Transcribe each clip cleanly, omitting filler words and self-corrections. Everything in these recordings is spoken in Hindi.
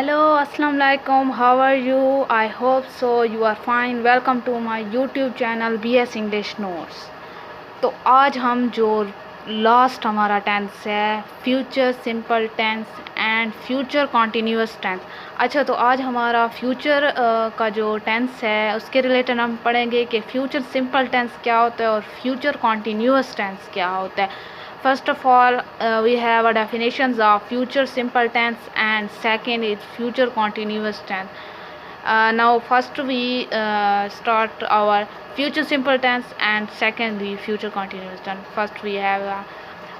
Hello, Assalamu alaikum. How are you? I hope so. You are fine. Welcome to my YouTube channel BS English Notes. तो आज हम जो लास्ट हमारा टेंस है future simple tense and future continuous tense. अच्छा, तो आज हमारा फ्यूचर का जो टेंस है उसके रिलेटेड हम पढ़ेंगे कि फ्यूचर सिंपल टेंस क्या होता है और फ्यूचर कॉन्टीन्यूअस टेंस क्या होता है। First of all, we have a definitions of future simple tense and second is future continuous tense. Now first we start our future simple tense and secondly future continuous tense. First we have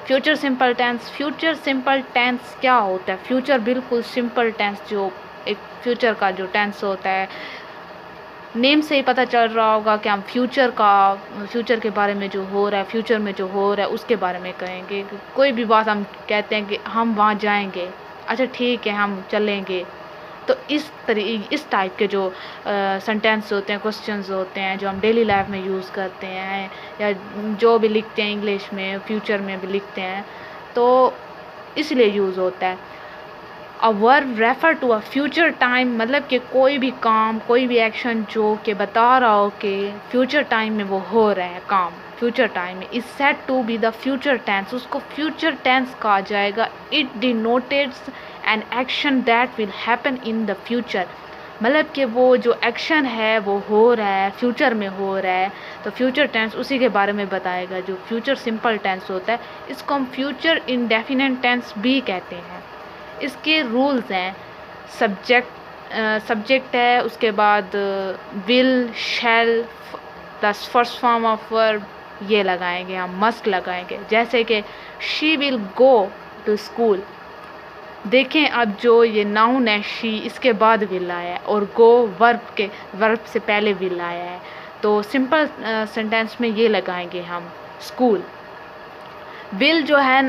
future simple tense. Future simple tense क्या होता है? Future बिल्कुल simple tense जो एक future का जो tense होता है, नेम से ही पता चल रहा होगा कि हम फ्यूचर के बारे में जो हो रहा है, फ्यूचर में जो हो रहा है उसके बारे में कहेंगे। कोई भी बात हम कहते हैं कि हम वहाँ जाएंगे, अच्छा ठीक है हम चलेंगे, तो इस टाइप के जो सेंटेंस होते हैं, क्वेश्चंस होते हैं जो हम डेली लाइफ में यूज़ करते हैं या जो भी लिखते हैं इंग्लिश में, फ्यूचर में भी लिखते हैं, तो इसलिए यूज़ होता है। A verb refer to a future time, मतलब कि कोई भी काम, कोई भी एक्शन जो कि बता रहा हो कि फ्यूचर टाइम में वो हो रहा है काम, फ्यूचर टाइम में, is said to be the future tense, उसको फ्यूचर टेंस कहा जाएगा। It denotes an action that will happen in the future, मतलब कि वो जो एक्शन है वो हो रहा है, फ्यूचर में हो रहा है, तो फ्यूचर टेंस उसी के बारे में बताएगा। जो फ्यूचर सिंपल टेंस होता है इसको हम फ्यूचर इंडेफिनिट टेंस भी कहते हैं। इसके रूल्स हैं, सब्जेक्ट है, उसके बाद will, shall plus first form of verb ये लगाएंगे, हम मस्ट लगाएंगे। जैसे कि she will go to school, देखें अब जो ये नाउन है शी, इसके बाद विल आया है और गो वर्ब से पहले विल आया है, तो सिंपल सेंटेंस में ये लगाएंगे हम स्कूल। विल जो है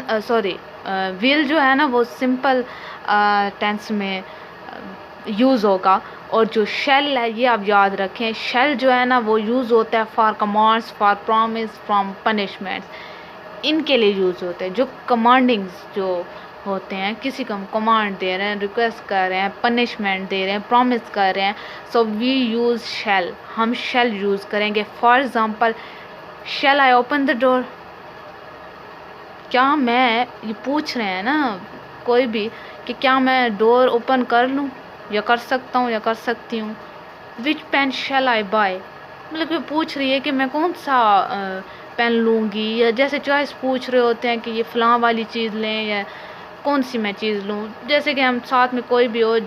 विल जो है ना वो सिंपल टेंस में यूज़ होगा, और जो शेल है ये आप याद रखें, शेल जो है ना वो यूज़ होता है for commands, for promise, from punishments, इनके लिए यूज़ होते हैं। जो कमांडिंग्स जो होते हैं, किसी को हम कमांड दे रहे हैं, रिक्वेस्ट कर रहे हैं, पनिशमेंट दे रहे हैं, प्रॉमिस कर रहे हैं, सो वी यूज़ शेल, हम शेल यूज़ करेंगे। For example, shall I open the door, क्या मैं, ये पूछ रहे हैं ना कोई भी कि क्या मैं डोर ओपन कर लूँ या कर सकता हूँ या कर सकती हूँ। विच पेन शैल आई बाय, मतलब कि पूछ रही है कि मैं कौन सा पेन लूँगी, या जैसे चॉइस पूछ रहे होते हैं कि ये फ़लाँ वाली चीज़ लें या कौन सी मैं चीज़ लूँ। जैसे कि हम साथ में कोई भी हो,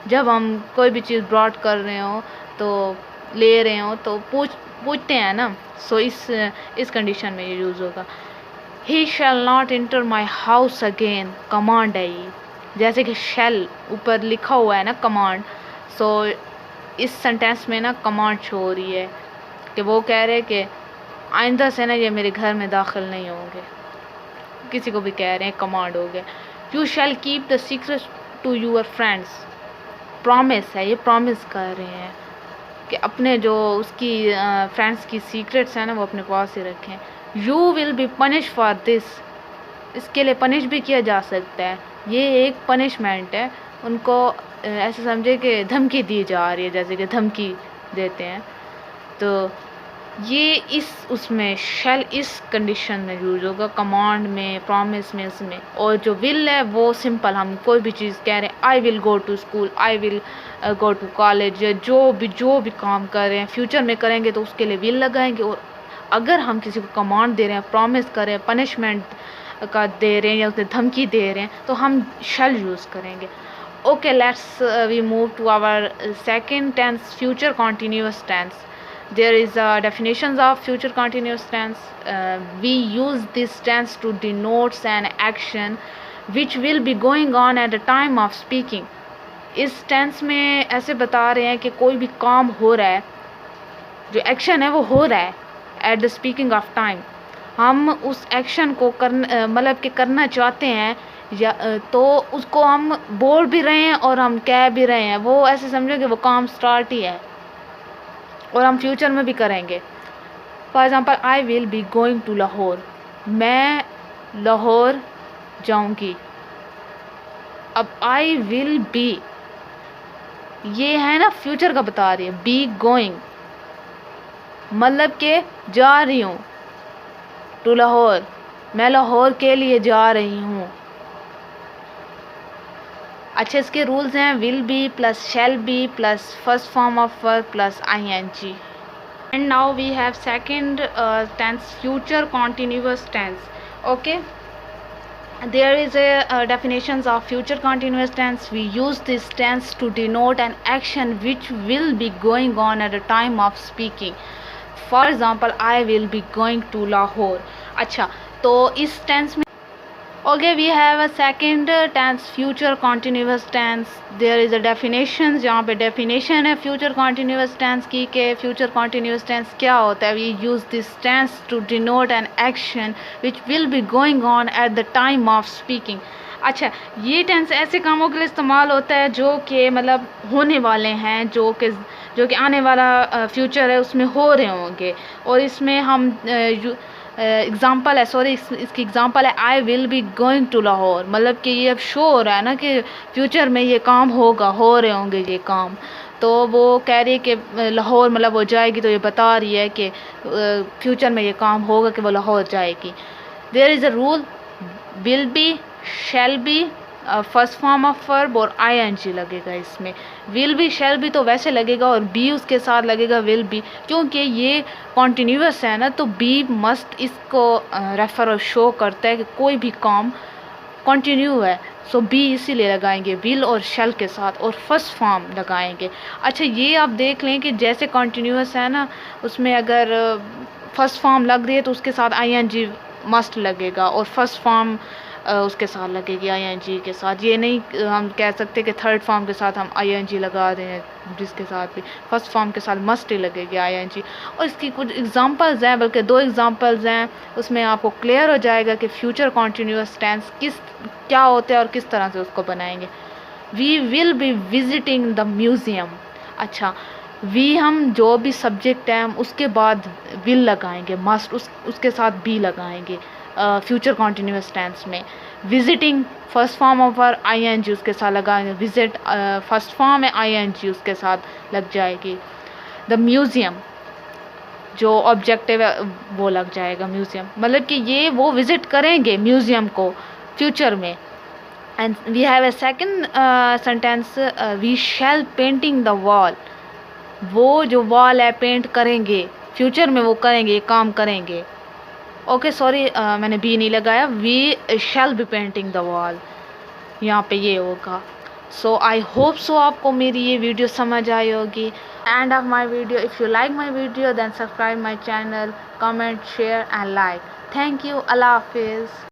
जब हम कोई भी चीज़ ब्रॉड कर रहे हो तो ले रहे हो तो पूछते हैं ना, सो इस कंडीशन में ये यूज़ होगा। He shall not enter my house again, command है ये, जैसे कि शैल ऊपर लिखा हुआ है ना कमांड, सो इस सेंटेंस में ना कमांड शो हो रही है कि वो कह रहे हैं कि आइंदा से ना ये मेरे घर में दाखिल नहीं होंगे, किसी को भी कह रहे हैं, कमांड हो गया। You shall keep the secret to your friends, promise है, ये प्रॉमिस कर रहे हैं कि अपने जो उसकी फ्रेंड्स की सीक्रेट्स हैं ना वो अपने पास ही रखें। You will be punish for this, इसके लिए पनिश भी किया जा सकता है, ये एक पनिशमेंट है, उनको ऐसे समझे कि धमकी दी जा रही है, जैसे कि धमकी देते हैं, तो ये उसमें शैल इस कंडीशन में यूज होगा, कमांड में, प्रॉमिस में, इसमें। और जो विल है वो सिंपल, हम कोई भी चीज़ कह रहे हैं, I will go to school, I will go to college, जो भी काम कर रहे हैं फ्यूचर में करेंगे तो उसके लिए विल लगाएंगे। और अगर हम किसी को कमांड दे रहे हैं, प्रॉमिस कर रहे हैं, पनिशमेंट का दे रहे हैं या उसे धमकी दे रहे हैं तो हम शैल यूज़ करेंगे। Okay, let's we move to our second tense, future continuous tense. There is definitions of future continuous tense. We use this tense to denote an action which will be going on at the time of speaking. इस टेंस में ऐसे बता रहे हैं कि कोई भी काम हो रहा है, जो एक्शन है वो हो रहा है at the speaking of time, हम उस एक्शन को मतलब कि करना चाहते हैं या तो उसको हम बोल भी रहे हैं और हम कह भी रहे हैं, वो ऐसे समझो कि वो काम स्टार्ट ही है और हम फ्यूचर में भी करेंगे। For example, I will be going to Lahore, मैं लाहौर जाऊंगी। अब आई विल बी ये है ना फ्यूचर का बता रही है, बी गोइंग मतलब के जा रही हूँ, टू लाहौर, मैं लाहौर के लिए जा रही हूँ। अच्छा, इसके रूल्स हैं will be plus shall be plus first form of verb plus ing। And now we have second tense, future continuous tense। Okay, there is a definitions of future continuous tense. We use this tense to denote an action which will be going on at the time of speaking. For example, I will be going to Lahore। अच्छा, तो इस tense में okay, we have a second tense, future continuous tense। there is a definition, जहाँ पे definition है future continuous tense की के future continuous tense क्या होता है। we use this tense to denote an action which will be going on at the time of speaking। अच्छा, ये टेंस ऐसे कामों के लिए इस्तेमाल होता है जो कि मतलब होने वाले हैं, जो कि आने वाला फ्यूचर है उसमें हो रहे होंगे। और इसमें हम एग्ज़ाम्पल है, सॉरी इसकी एग्ज़ाम्पल है I will be going to Lahore, मतलब कि ये अब शो हो रहा है ना कि फ्यूचर में ये काम होगा, हो रहे होंगे ये काम। तो वो कह रही है कि लाहौर मतलब वो जाएगी, तो ये बता रही है कि फ्यूचर में ये काम होगा कि वो लाहौर जाएगी। There is a rule, will be, shall be, first form of verb और ing लगेगा इसमें। विल बी शैल बी तो वैसे लगेगा और बी उसके साथ लगेगा विल बी, क्योंकि ये कॉन्टीन्यूस है ना, तो बी मस्ट इसको रेफर और शो करता है कि कोई भी काम कंटिन्यू है। सो बी इसीलिए लगाएंगे विल और शैल के साथ और फर्स्ट फॉर्म लगाएंगे। अच्छा, ये आप देख लें कि जैसे कंटिन्यूस है ना, उसमें अगर फर्स्ट फॉर्म लग रही है तो उसके साथ ing मस्ट लगेगा और फर्स्ट फॉर्म उसके साथ लगेगी ing के साथ। ये नहीं हम कह सकते कि थर्ड फॉर्म के साथ हम ing लगा रहे हैं, जिसके साथ भी फर्स्ट फॉर्म के साथ मस्ट ही लगेगी ing। और इसकी कुछ एग्जांपल्स हैं, बल्कि 2 एग्जांपल्स हैं, उसमें आपको क्लियर हो जाएगा कि फ्यूचर कॉन्टीन्यूस टेंस क्या होता है और किस तरह से उसको बनाएंगे। We will be visiting the museum. अच्छा, वी हम जो भी सब्जेक्ट है हम उसके बाद विल लगाएंगे, मस्ट उसके साथ बी लगाएंगे फ्यूचर कॉन्टीन्यूस टेंस में। Visiting first form of verb ing उसके साथ लगाएंगे, विजिट फर्स्ट फॉर्म है ing उसके साथ लग जाएगी। द म्यूज़ियम जो ऑब्जेक्टिव है वो लग जाएगा म्यूज़ियम, मतलब कि ये वो विज़िट करेंगे म्यूज़ियम को फ्यूचर में। And we have a second sentence, we shall painting the wall। वो जो वॉल है पेंट करेंगे, फ्यूचर में वो करेंगे, ये काम करेंगे। ओके, सॉरी मैंने बी नहीं लगाया, we shall be painting the wall, यहाँ पे ये होगा। सो आई होप सो आपको मेरी ये वीडियो समझ आई होगी। End of my video, if you like my video then subscribe my channel, comment, share and like. Thank you, अल्लाह हाफिज़।